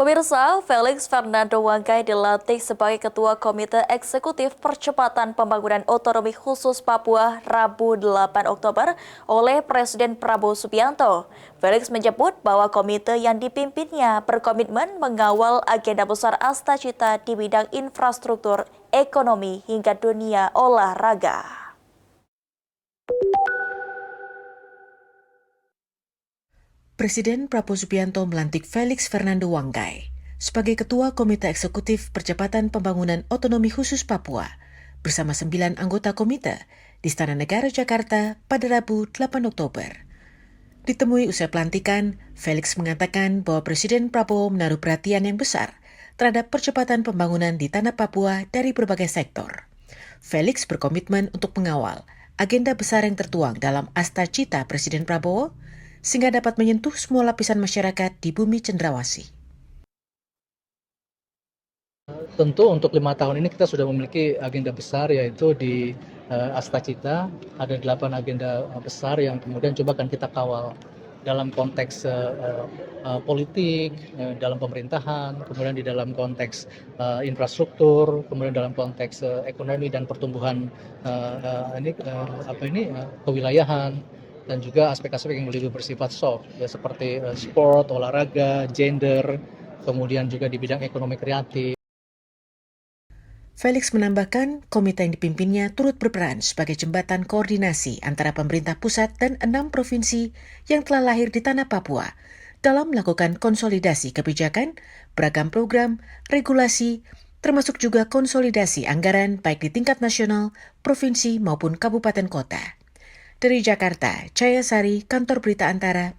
Pemirsa, Felix Fernando Wangkai dilantik sebagai Ketua Komite Eksekutif Percepatan Pembangunan Otonomi Khusus Papua Rabu 8 Oktober oleh Presiden Prabowo Subianto. Felix menyebut bahwa komite yang dipimpinnya berkomitmen mengawal agenda besar Astacita di bidang infrastruktur, ekonomi, hingga dunia olahraga. Presiden Prabowo Subianto melantik Felix Fernando Wangkai sebagai Ketua Komite Eksekutif Percepatan Pembangunan Otonomi Khusus Papua bersama 9 anggota komite di Istana Negara Jakarta pada Rabu 8 Oktober. Ditemui usai pelantikan, Felix mengatakan bahwa Presiden Prabowo menaruh perhatian yang besar terhadap percepatan pembangunan di tanah Papua dari berbagai sektor. Felix berkomitmen untuk mengawal agenda besar yang tertuang dalam Astacita Presiden Prabowo sehingga dapat menyentuh semua lapisan masyarakat di bumi cendrawasih. Tentu untuk 5 tahun ini kita sudah memiliki agenda besar, yaitu di Astacita ada 8 agenda besar yang kemudian coba akan kita kawal dalam konteks politik, dalam pemerintahan, kemudian di dalam konteks infrastruktur, kemudian dalam konteks ekonomi dan pertumbuhan kewilayahan, dan juga aspek-aspek yang lebih bersifat soft, ya, seperti sport, olahraga, gender, kemudian juga di bidang ekonomi kreatif. Felix menambahkan, komite yang dipimpinnya turut berperan sebagai jembatan koordinasi antara pemerintah pusat dan 6 provinsi yang telah lahir di tanah Papua dalam melakukan konsolidasi kebijakan, beragam program, regulasi, termasuk juga konsolidasi anggaran baik di tingkat nasional, provinsi maupun kabupaten kota. Dari Jakarta, Cahaya Sari, Kantor Berita Antara,